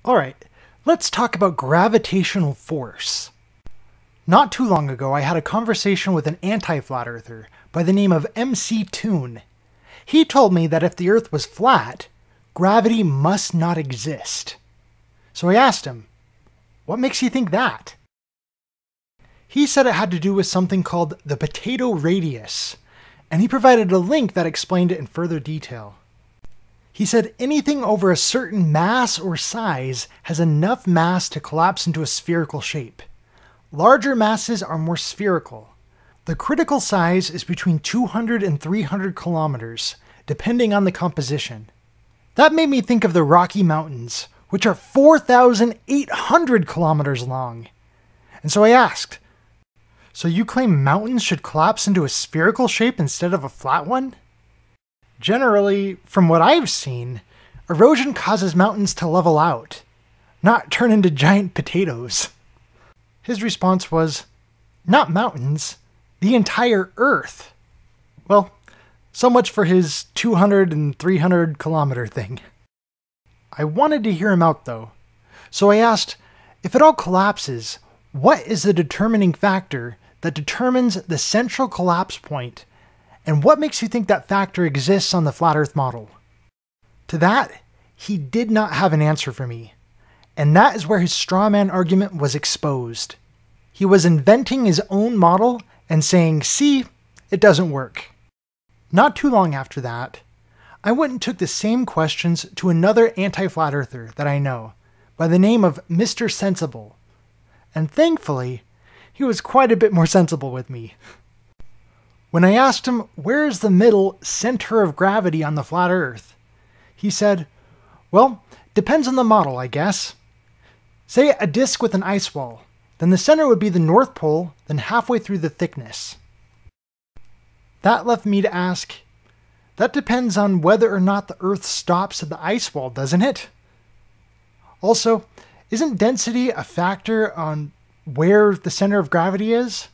Alright, let's talk about gravitational force. Not too long ago, I had a conversation with an anti-flat earther by the name of MC Toon. He told me that if the Earth was flat, gravity must not exist. So I asked him, what makes you think that? He said it had to do with something called the potato radius, and he provided a link that explained it in further detail. He said anything over a certain mass or size has enough mass to collapse into a spherical shape. Larger masses are more spherical. The critical size is between 200 and 300 kilometers, depending on the composition. That made me think of the Rocky Mountains, which are 4,800 kilometers long. And so I asked, so you claim mountains should collapse into a spherical shape instead of a flat one? Generally, from what I've seen, erosion causes mountains to level out, not turn into giant potatoes. His response was, not mountains, the entire Earth. Well, so much for his 200 and 300 kilometer thing. I wanted to hear him out though, so I asked, if it all collapses, what is the determining factor that determines the central collapse point? And what makes you think that factor exists on the flat Earth model? To that, he did not have an answer for me. And that is where his straw man argument was exposed. He was inventing his own model and saying, see, it doesn't work. Not too long after that, I went and took the same questions to another anti-flat earther that I know, by the name of Mr. Sensible. And thankfully, he was quite a bit more sensible with me. When I asked him, where is the middle center of gravity on the flat Earth? He said, well, depends on the model, I guess. Say a disk with an ice wall, then the center would be the North Pole, then halfway through the thickness. That left me to ask, that depends on whether or not the Earth stops at the ice wall, doesn't it? Also, isn't density a factor on where the center of gravity is?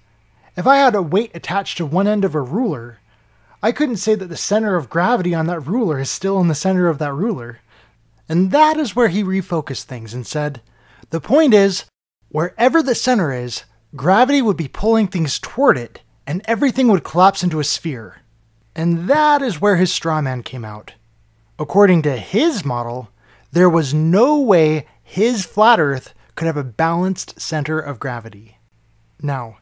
If I had a weight attached to one end of a ruler, I couldn't say that the center of gravity on that ruler is still in the center of that ruler. And that is where he refocused things and said, the point is, wherever the center is, gravity would be pulling things toward it, and everything would collapse into a sphere. And that is where his straw man came out. According to his model, there was no way his flat Earth could have a balanced center of gravity. Now,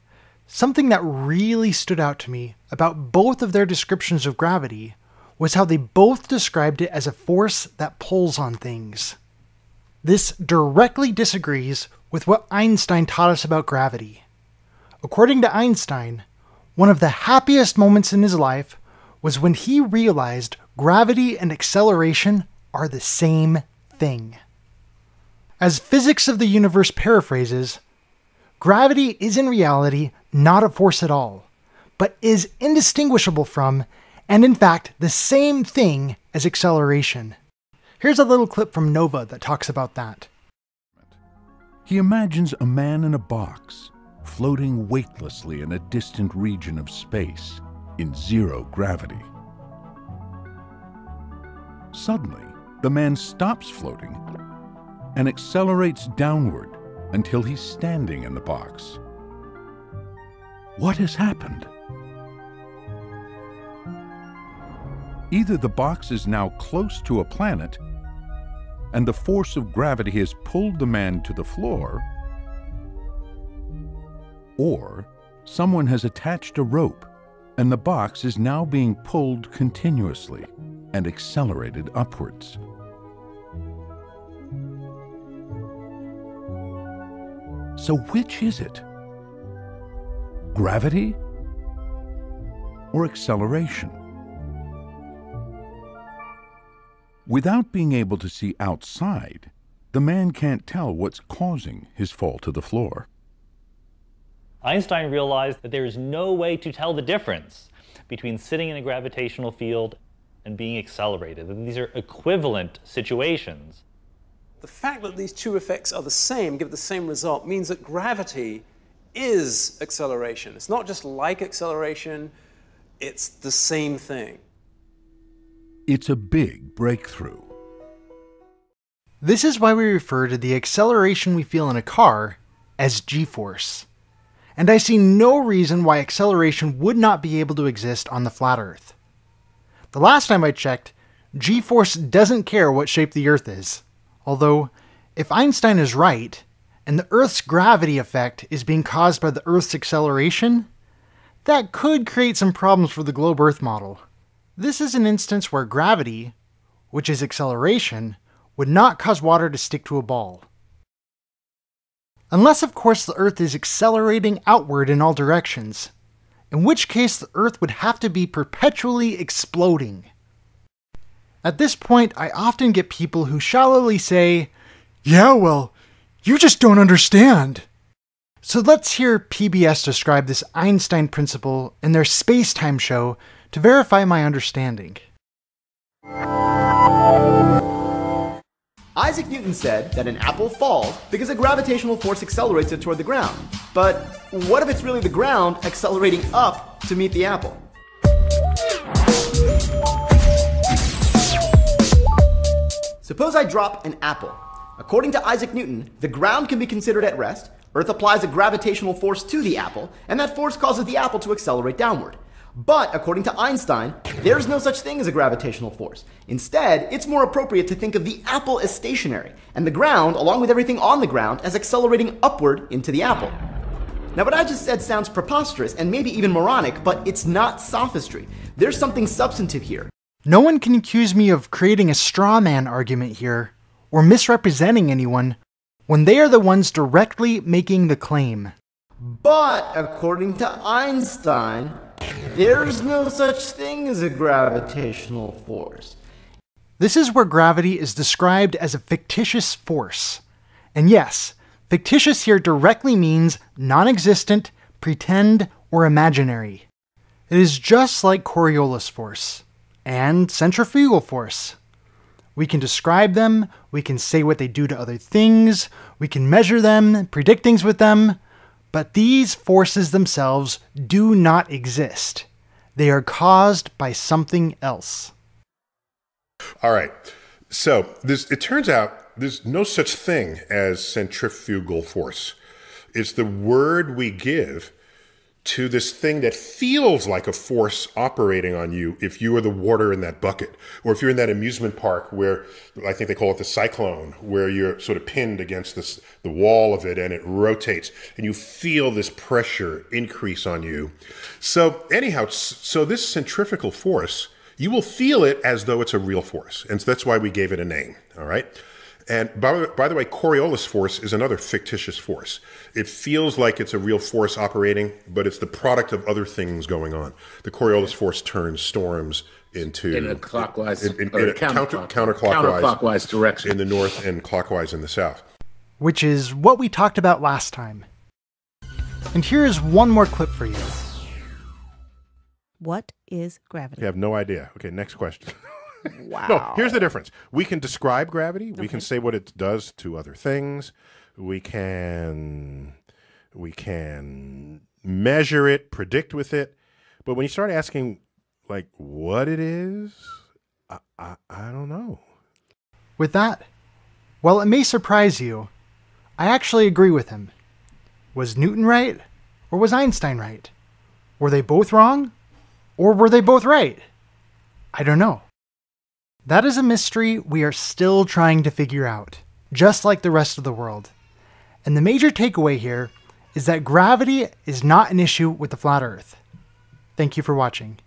something that really stood out to me about both of their descriptions of gravity was how they both described it as a force that pulls on things. This directly disagrees with what Einstein taught us about gravity. According to Einstein, one of the happiest moments in his life was when he realized gravity and acceleration are the same thing. As physics of the universe paraphrases, gravity is in reality not a force at all, but is indistinguishable from, and in fact, the same thing as acceleration. Here's a little clip from Nova that talks about that. He imagines a man in a box, floating weightlessly in a distant region of space, in zero gravity. Suddenly, the man stops floating and accelerates downward until he's standing in the box. What has happened? Either the box is now close to a planet, and the force of gravity has pulled the man to the floor, or someone has attached a rope, and the box is now being pulled continuously and accelerated upwards. So which is it? Gravity or acceleration? Without being able to see outside, the man can't tell what's causing his fall to the floor. Einstein realized that there is no way to tell the difference between sitting in a gravitational field and being accelerated, that these are equivalent situations. The fact that these two effects are the same, give the same result, means that gravity is acceleration. It's not just like acceleration, it's the same thing. It's a big breakthrough. This is why we refer to the acceleration we feel in a car as g-force. And I see no reason why acceleration would not be able to exist on the flat Earth. The last time I checked, g-force doesn't care what shape the Earth is. Although, if Einstein is right, and the Earth's gravity effect is being caused by the Earth's acceleration, that could create some problems for the globe Earth model. This is an instance where gravity, which is acceleration, would not cause water to stick to a ball. Unless of course the Earth is accelerating outward in all directions, in which case the Earth would have to be perpetually exploding. At this point, I often get people who shallowly say, "Yeah, well, you just don't understand." So let's hear PBS describe this Einstein principle in their space-time show to verify my understanding. Isaac Newton said that an apple falls because a gravitational force accelerates it toward the ground. But what if it's really the ground accelerating up to meet the apple? Suppose I drop an apple. According to Isaac Newton, the ground can be considered at rest, Earth applies a gravitational force to the apple, and that force causes the apple to accelerate downward. But according to Einstein, there's no such thing as a gravitational force. Instead, it's more appropriate to think of the apple as stationary, and the ground, along with everything on the ground, as accelerating upward into the apple. Now what I just said sounds preposterous and maybe even moronic, but it's not sophistry. There's something substantive here. No one can accuse me of creating a straw man argument here, or misrepresenting anyone, when they are the ones directly making the claim. But according to Einstein, there's no such thing as a gravitational force. This is where gravity is described as a fictitious force. And yes, fictitious here directly means non-existent, pretend, or imaginary. It is just like Coriolis force and centrifugal force. We can describe them, we can say what they do to other things, we can measure them, predict things with them, but these forces themselves do not exist. They are caused by something else. All right. So it turns out there's no such thing as centrifugal force. It's the word we give to this thing that feels like a force operating on you if you are the water in that bucket, or if you're in that amusement park where I think they call it the cyclone, where you're sort of pinned against the wall of it and it rotates and you feel this pressure increase on you. So anyhow, so this centrifugal force, you will feel it as though it's a real force. And so that's why we gave it a name, all right? And by the way, Coriolis force is another fictitious force. It feels like it's a real force operating, but it's the product of other things going on. The Coriolis force turns storms into in a clockwise, counterclockwise direction in the north and clockwise in the south. Which is what we talked about last time. And here is one more clip for you. What is gravity? You have no idea. Okay, next question. Wow. No, here's the difference. We can describe gravity. We can say what it does to other things. We can measure it, predict with it. But when you start asking, like, what it is, I don't know. With that, while it may surprise you, I actually agree with him. Was Newton right? Or was Einstein right? Were they both wrong? Or were they both right? I don't know. That is a mystery we are still trying to figure out, just like the rest of the world. And the major takeaway here is that gravity is not an issue with the flat Earth. Thank you for watching.